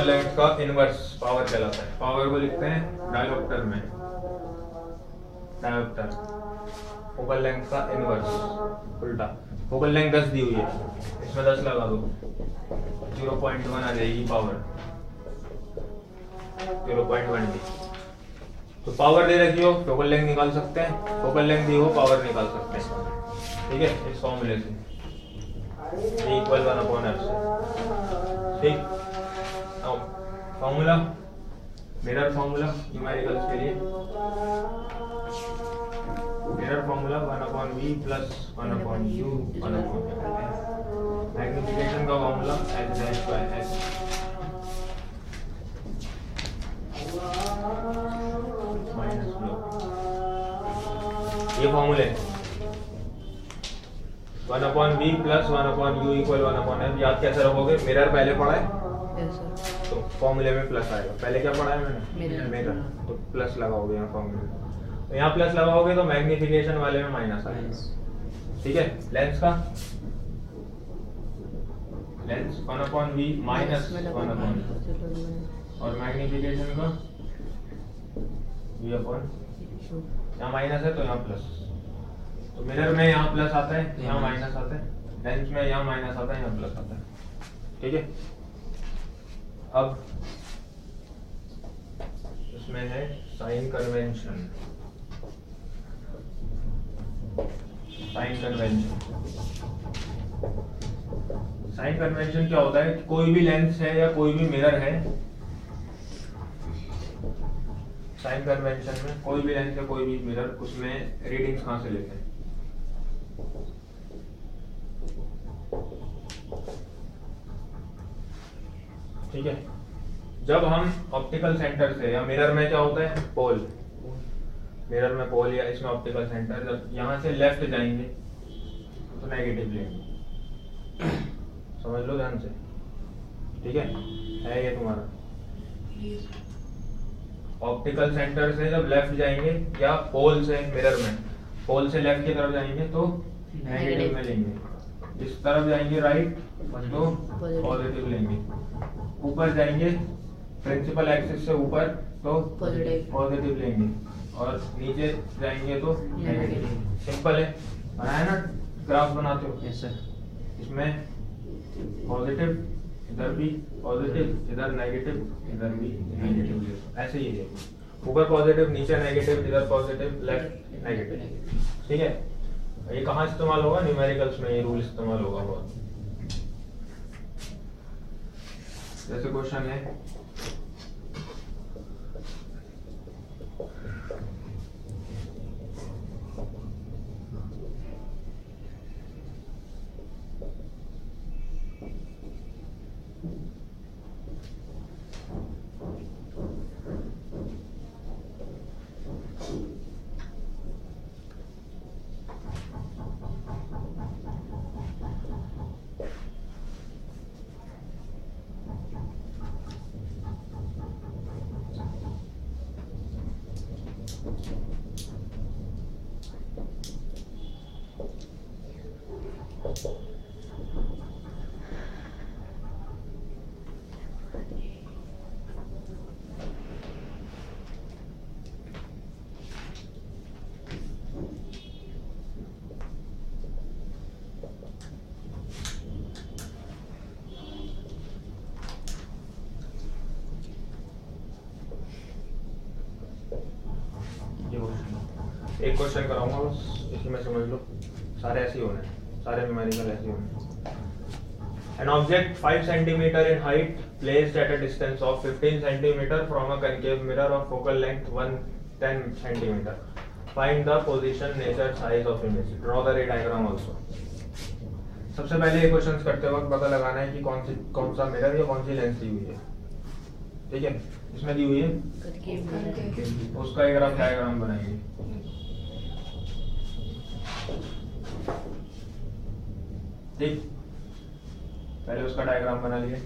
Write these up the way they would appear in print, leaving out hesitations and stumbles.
Focal length का inverse power कहलाता है। पावर को लिखते हैं डायोप्टर में, डायोप्टर। फोकल लेंथ का इनवर्स उल्टा। फोकल लेंथ 10 दी हुई है, इसमें 10 लगा दो, 0.1 आ जाएगी पावर, 0.1 तो पावर दे रखी हो फोकल लेंथ निकाल सकते हैं, फोकल लेंथ दी हो पावर निकाल सकते हैं। ठीक है, इस फॉर्मूले से इक्वल 1/r से। ठीक, अब फॉर्मूला, मिरर फॉर्मूला न्यूमेरिकल्स के लिए, mirror formula 1/v plus 1/u 1/v। Magnification का फॉर्मूला h-s माइनस लो, ये फॉर्मूले 1/v plus 1/u equal 1/f। याद कैसे रखोगे? मिरर पहले पढ़ा है तो फॉर्मूले में प्लस आएगा। पहले क्या पढ़ा है मैंने? मिरर, तो प्लस लगाओगे यहाँ फॉर्मूले में, तो यहाँ प्लस लगाओगे तो मैग्निफिकेशन वाले में माइनस आएगा। ठीक है, लेंस का लेंस 1/v माइनस 1/v और मैग्निफिकेशन का v/, यहाँ माइनस है तो यहाँ प्लस। तो मिरर में यहाँ प्लस आता है, यहाँ माइनस आता है, लेंस में यहाँ माइनस आता है, यहाँ प्लस आता है। ठीक है, अब इसमें है sign convention. Sign convention, sign convention क्या होता है? कोई भी लेंस है या कोई भी मिरर है, साइन कन्वेंशन में कोई भी लेंस या कोई भी मिरर, उसमें रीडिंग्स कहां से लेते हैं? ठीक है, जब हम ऑप्टिकल सेंटर से, या मिरर में क्या होता है? पोल, मिरर में पोल या इसमें ऑप्टिकल सेंटर, जब यहाँ से लेफ्ट जाएंगे तो नेगेटिव लेंगे। समझ लो ध्यान से। ठीक है ये तुम्हारा ऑप्टिकल सेंटर से जब लेफ्ट जाएंगे या पोल से, मिरर में पोल से लेफ्ट की तरफ जाएंगे तो नेगेटिव में लेंगे, इस तरफ जाएंगे राइट तो पॉजिटिव लेंगे, ऊपर जाएंगे प्रिंसिपल एक्सिस से ऊपर तो पॉजिटिव लेंगे और नीचे जाएंगे तो नेगेटिव। सिंपल है, बनाया ना? ग्राफ बनाते हो? Yes sir. इसमें पॉजिटिव, इधर भी पॉजिटिव, इधर नेगेटिव, इधर भी नेगेटिव, ऐसे ही है। ऊपर पॉजिटिव, नीचे नेगेटिव, इधर पॉजिटिव, लेफ्ट नेगेटिव। ठीक है, ये कहाँ इस्तेमाल होगा? न्यूमेरिकल्स में ये रूल इस्तेमाल होगा बहुत। जैसे क्वेश्चन है एक क्वेश्चन कराऊंगा बस, इसी में समझ लो, सारे ऐसे ही होने, सारे न्यूमेरिकल ऐसे ही होने। An object 5 cm in height placed at a distance of 15 cm from a concave mirror of focal length 110 cm. Find the position, nature, size of image. Draw the ray diagram also. सबसे पहले ये questions करते वक्त पता लगाना है कि कौन सा मिरर या कौन सी लेंस दी हुई है। ठीक है, इसमें दी हुई है उसका एक ग्राफ डायग्राम बनाएंगे। ठीक, पहले उसका डायग्राम बना लिए।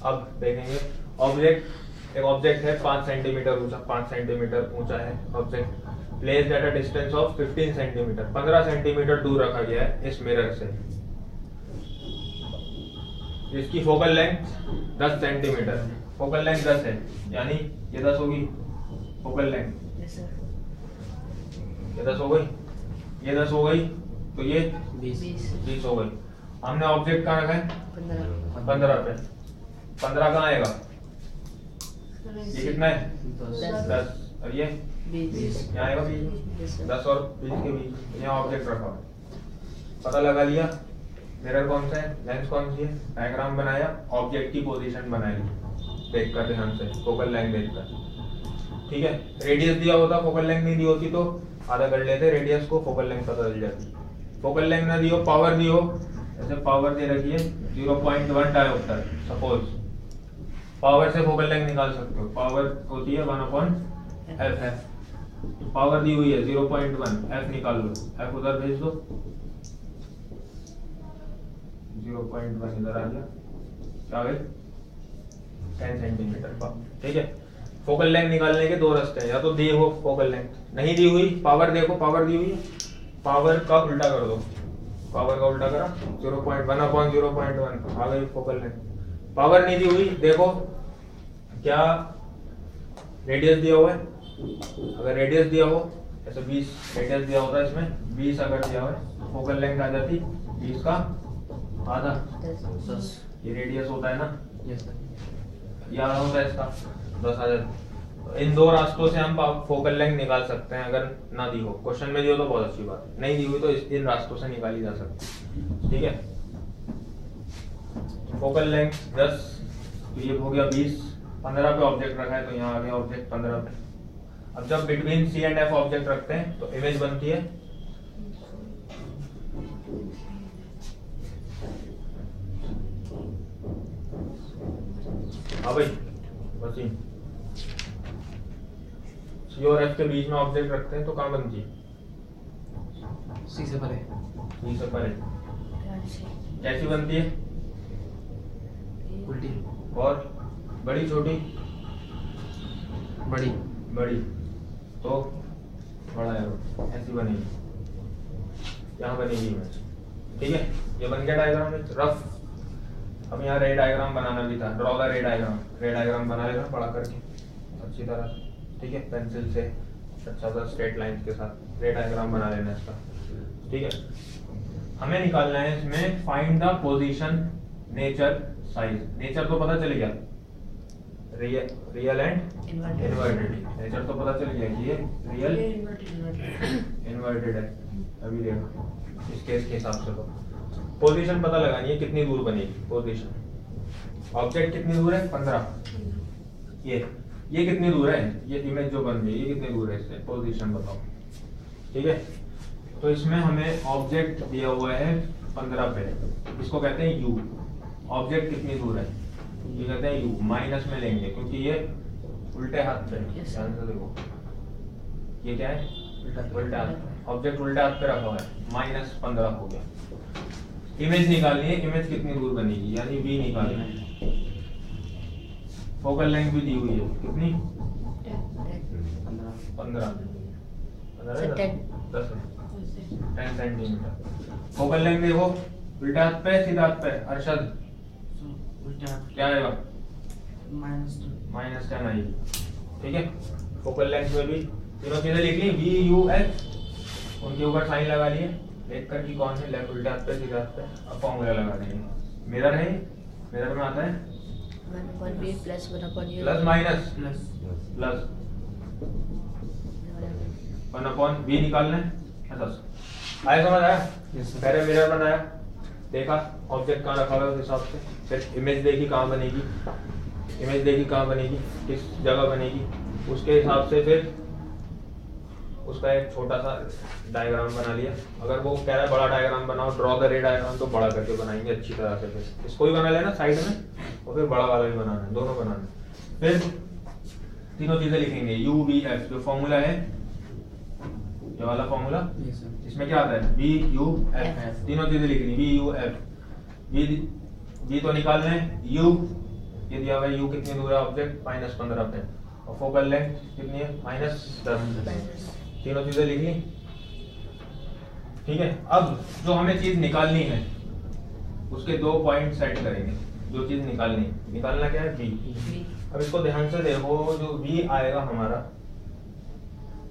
अब देखेंगे ऑब्जेक्ट, एक ऑब्जेक्ट है 5 सेंटीमीटर ऊंचा, 5 सेंटीमीटर ऊंचा है object, placed at a distance of 15 centimetre, 15 centimetre दूर रखा गया है इस मिरर से। इसकी focal length 10 centimetre, focal length 10 है, यानी ये 10 होगी फोकल लेंथ, ये 10 हो गई, ये 10 हो गई, तो ये 20 हो गई। हमने ऑब्जेक्ट कहाँ रखा है 15 पे, 15 कहाँ आएगा, ये कितना है 10, और ये 20 यहाँ आएगा 20, 10 और 20 के बीच यहाँ ऑब्जेक्ट रखा हुआ है। पता लगा लिया मिरर कौन सा है, लेंस कौन सी है, डायग्राम बनाया, ऑब्जेक्ट की पोजीशन बनाई देखकर ध्यान से, फोकल लेंथ देखकर, ठीक है। रेडियस दिया होता, फोकल लेंथ नहीं दी होती तो आधा कर लेते रेडियस को, फोकल लेंथ पता चल जाती। फोकल लेंथ ना दी हो, पावर दी हो, जैसे पावर दे रखी है 0.1 डायोप्टर, सपोज पावर से फोकल लेंथ निकाल सकते हो, पावर होती है 1/f, पावर दी हुई है 0.1, f निकाल लो, f उधर भेज दो, 0.1 इधर आ गया, क्या गई 10 सेंटीमीटर का, ठीक है। फोकल लेंथ निकालने के दो रास्ते हैं, या तो दी हो फोकल लेंथ, नहीं दी हुई पावर, देखो पावर दी हुई है, पावर का उल्टा कर दो, पावर का उल्टा करा 0.1/0.1 आ गई फोकल लेंथ। पावर नहीं दी हुई, देखो क्या रेडियस दिया हुआ है, अगर रेडियस दिया हो ऐसे 20 रेडियस दिया होता है, इसमें 20 अगर दिया हुआ है, फोकल लेंथ आ जाती 20 का आधा 10, ये रेडियस होता है ना, ये आधा होता है इसका 10 आ जाता। इन दो रास्तों से हम फोकल लेंथ निकाल सकते हैं, अगर ना दी हो, क्वेश्चन में दी हो तो बहुत अच्छी बात है, नहीं दी हुई तो इन रास्तों से निकाली जा सकती है, ठीक है। फोकल लेंथ 10, तो ये हो गया 20, 15 पे ऑब्जेक्ट रखा है तो यहाँ आ गया ऑब्जेक्ट 15 पे। अब जब between C and F object रखते हैं तो इमेज बनती है हाँ भाई वसीम, C और F के बीच में ऑब्जेक्ट रखते हैं तो कहाँ बनती है, C से परे, C से परे, कैसी बनती है, उल्टी, और बड़ी छोटी, बड़ी, बड़ी तो बड़ा है, ऐसी बनेगी, यहाँ बनेगी इमेज, ठीक है। ये बन गया डायग्राम में रफ। अब यहाँ रे डायग्राम बनाना भी था, ड्रॉ द रे डायग्राम, रे डायग्राम बना लेना पढ़ा करके अच्छी तरह, ठीक है, पेंसिल से अच्छा सा स्ट्रेट लाइन के साथ रे डायग्राम बना लेना इसका, ठीक है। हमें निकालना है इसमें find the position, nature, size. Nature तो पता चल गया, रियल एंड इन्वर्टेड, नेचर तो पता चल गया कि ये रियल इन्वर्टेड है, अभी देखो इस केस के हिसाब से। तो पोजीशन पता लगानी है, कितनी दूर बनेगी पोजीशन, ऑब्जेक्ट कितनी दूर है 15, ये कितनी दूर है, ये इमेज जो बन गई ये कितनी दूर है इससे, पोजीशन बताओ, ठीक है। तो इसमें हमें ऑब्जेक्ट दिया हुआ है 15 पे, इसको कहते हैं u, ऑब्जेक्ट कितनी दूर है ये कहते हैं u, माइनस में लेंगे क्योंकि ये उल्टे हाथ पे, ध्यान से देखो ये क्या है उल्टा हाथ, ऑब्जेक्ट उल्टे हाथ पे रखा हुआ है, -15 हो गया। इमेज निकालनी है, इमेज कितनी दूर बनेगी यानी v निकालना है, फोकल लेंथ भी दी हुई है कितनी 10 सेंटीमीटर। फोकल लेंथ देखो उल्टे हाथ पे सीधा हाथ पे, अरशद क्या आएगा -10 आएगी, ठीक है। फोकल लेंथ में भी तीनों चीजें लिख ली, V U H, उनके ऊपर साइन लगा लिए, देख कर कि कौन है लेफ्ट उल्टे हाथ पे सीधा हाथ पे। अब फॉर्मूला लगा देंगे, मिरर है, मिरर में आता है प्लस माइनस प्लस 1/v निकालना है, ऐसा आया समझ आया। पहले मिरर बनाया, देखा ऑब्जेक्ट कहाँ रखा हुआ है उस हिसाब से, फिर इमेज देखी कहाँ बनेगी, इमेज देखी कहाँ बनेगी, किस जगह बनेगी, उसके हिसाब से फिर उसका एक छोटा सा डायग्राम बना लिया। अगर वो कह रहा है बड़ा डायग्राम बनाओ, ड्रॉ द रे डायग्राम, तो बड़ा करके बनाएंगे अच्छी तरह से, फिर इसको भी बना लेना साइड में और फिर बड़ा वाला भी बनाना है, दोनों बनाना। फिर तीनों चीजें लिखेंगे U V F, जो फॉर्मूला है ये वाला फॉर्मूला, इसमें क्या आता है V U F, तीनों चीजें लिखनी V U F। V तो निकालना है, U ये दिया हुआ है, U कितनी दूर है ऑब्जेक्ट -15 पे, और फोकल लेंथ कितनी है -10, तीनों चीजें लिख ली, ठीक है। अब जो हमें चीज निकालनी है उसके 2 पॉइंट सेट करेंगे, जो चीज निकालना क्या है, v। अब इसको ध्यान से देखो, जो v आएगा हमारा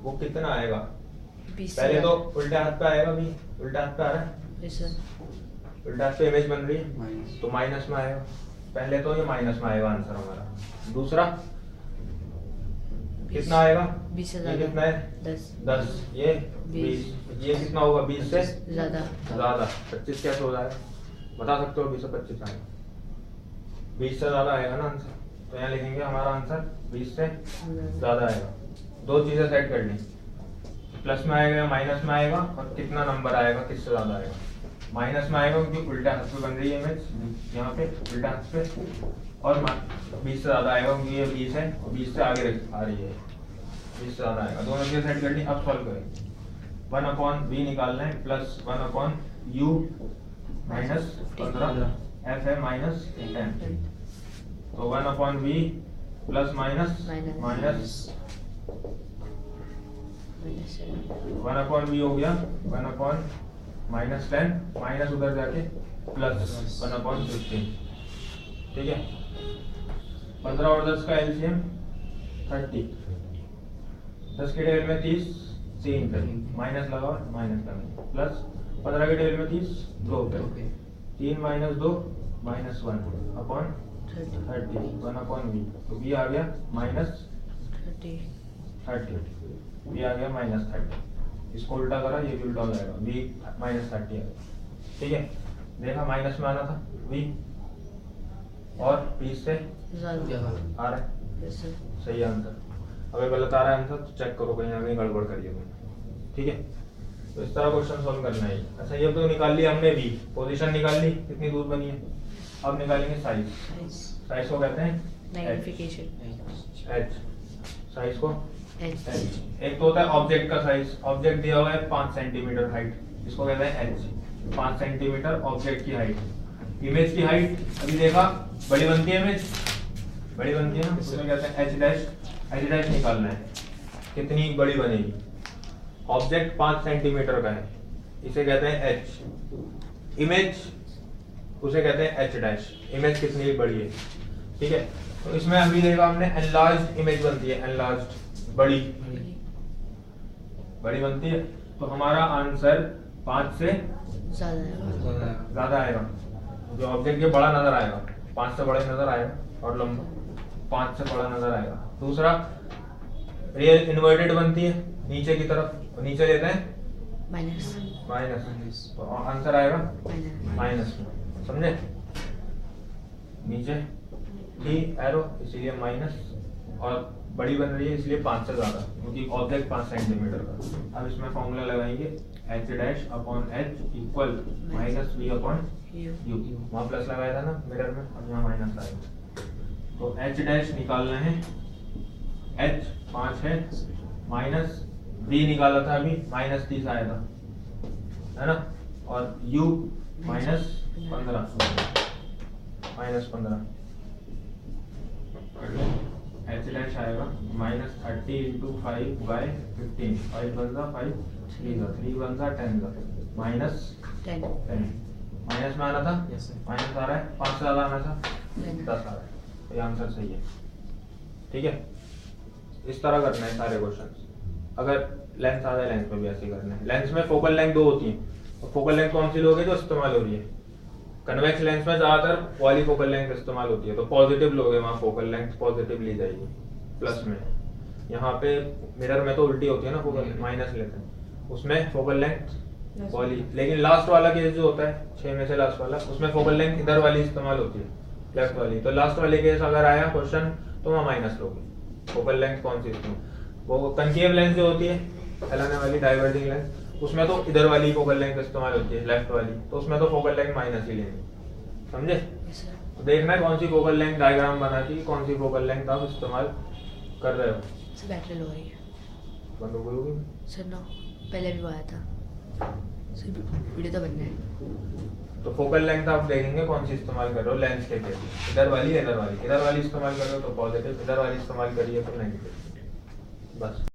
वो कितना आएगा, पहले तो उल्टे हाथ पे आएगा v, उल्टे हाथ पे आ रहा है, उल्टे हाथ पे इमेज बन रही है तो माइनस में आएगा, पहले तो ये माइनस में आएगा आंसर हमारा। दूसरा कितना आएगा, 20 से ज्यादा, कितना है 10, ये 20, ये कितना होगा 20 से ज्यादा, 25 कैसे हो जाएगा बता सकते हो, 20 से 25 आएगा, 20 से ज्यादा आएगा ना आंसर, तो यहाँ लिखेंगे हमारा आंसर 20 से ज्यादा आएगा। दो चीजें सेट कर ली, प्लस में आएगा माइनस में आएगा, और कितना नंबर आएगा किससे ज्यादा आएगा, माइनस में आएगा क्योंकि उल्टा हाथ पे बन रही है इमेज, यहाँ पे उल्टा हाथ पे, और 20 से ज्यादा आएगा क्योंकि ये 20 है और 20 से आगे आ रही है, 20 से ज्यादा आएगा। दोनों चीजें सेट कर ली। अब सॉल्व करेंगे, 1/v निकालना है प्लस 1/u माइनस 15, f है माइनस 10, तो 1/v plus minus minus 1/v हो गया 1/10 माइनस उधर जाके प्लस 1/15, ठीक है। 15 और 10 का एलसीएम 30, 10 के टेबल में 30, 3 पे माइनस लगाओ, माइनस लगा प्लस 15 के टेबल में 30, 2 पे 3 माइनस 2 माइनस 1/30, 1/v, तो v आ गया माइनस 30, v आ गया माइनस 30, इसको उल्टा करा ये भी उल्टा हो जाएगा, v माइनस 30 आएगा, ठीक है। देखा माइनस में आना था v और 20 से आ रहा है, सही आंसर। अगर गलत आ रहा है आंसर तो चेक करो कहीं ना कहीं गड़बड़ करिए, ठीक है। तो इस तरह क्वेश्चन सॉल्व करना है। अच्छा ये तो निकाल लिया हमने v, पोजीशन निकाल ली कितनी दूर बनी है, अब निकालेंगे साइज, साइज को कहते हैं मैग्निफिकेशन, h, साइज को h। एक तो होता है ऑब्जेक्ट का साइज, ऑब्जेक्ट दिया हुआ है 5 सेंटीमीटर हाइट, इसको कहते हैं h, 5 सेंटीमीटर ऑब्जेक्ट की हाइट। इमेज की हाइट अभी देखा बड़ी बनती है, इमेज बड़ी बनती है ना, उसमें कहते हैं h डैश, h डैश निकालना है कितनी बड़ी बनेगी, ऑब्जेक्ट 5 सेंटीमीटर का है, इसे कहते हैं h, इमेज उसे कहते हैं h डैश, इमेज कितनी बड़ी है, ठीक है। तो इसमें अभी देखा हमने एनलार्ज्ड इमेज बनती है, एनलार्ज्ड बड़ी बनती है, तो हमारा आंसर 5 से ज्यादा आएगा, जो ऑब्जेक्ट के बड़ा नजर आएगा 5 से बड़ा नजर आएगा और लंबा 5 से बड़ा नजर आएगा। दूसरा रियल इन्वर्टेड बनती है नीचे की तरफ, नीचे लेते हैं माइनस, तो आंसर आएगा माइनस, समझे, नीचे डी एरो इसीलिए माइनस, और बड़ी बन रही है इसलिए 5 से ज्यादा क्योंकि ऑब्जेक्ट 5 सेंटीमीटर का। अब इसमें फॉर्मूला लगाएंगे h dash upon h equal minus v upon u, वहाँ प्लस लगाया था ना मिरर में, अब यहाँ माइनस आएगा, तो h डैश निकालना है, h 5 है, माइनस v निकाला था अभी माइनस 30 आया था, है ना, और u माइनस 15, h डैश आएगा माइनस 30 इंटू 5 बाई 15, 5 बनता 5, 3 बनता 10 माइनस 10, माइनस में आना था, माइनस आ रहा है, 5 से ज्यादा आना था, 10 आ रहा है, तो ये आंसर सही है, ठीक है। इस तरह करना है सारे क्वेश्चन। अगर लेंथ आ जाए लेंथ में भी ऐसे करना है। लेंथ में फोकल लेंथ 2 होती है, और फोकल लेंथ कौन सी लोगे जो इस्तेमाल हो रही है, कन्वेक्स लेंस में ज्यादातर वाली फोकल लेंथ इस्तेमाल होती है, तो पॉजिटिव लोगे वहाँ फोकल लेंथ पॉजिटिव ली जाएगी प्लस में। यहाँ पे मिरर में तो उल्टी होती है ना, फोकल माइनस लेते हैं, उसमें फोकल लेंथ वाली, लेकिन लास्ट वाला केस जो होता है 6 में से लास्ट वाला, उसमें फोकल लेंथ इधर वाली इस्तेमाल होती है, लेफ्ट वाली। तो लास्ट वाले केस अगर आया क्वेश्चन तो वहाँ माइनस लोगे। फोकल लेंथ कौन सी इस्तेमाल, वो कनकेव लेंस जो होती है फैलाने वाली, डाइवर्जिंग लेंस, उसमें तो इधर वाली फोकल लेंथ इस्तेमाल होती है लेफ्ट वाली, तो उसमें तो फोकल लेंथ माइनस ही लेंगे, समझे। तो देखना है कौन सी फोकल लेंथ डायग्राम बनाती है, कौन सी फोकल लेंथ आप इस्तेमाल कर रहे हो। सर बैटरी लो रही है, बंद हो गई होगी सर, ना पहले भी आया था सर, वीडियो तो बनना है। तो फोकल लेंथ आप देखेंगे कौन सी इस्तेमाल कर रहे हो लेंस के केस, इधर वाली इधर वाली, इधर वाली इस्तेमाल कर रहे हो तो पॉजिटिव, इधर वाली इस्तेमाल करिए तो नेगेटिव, बस।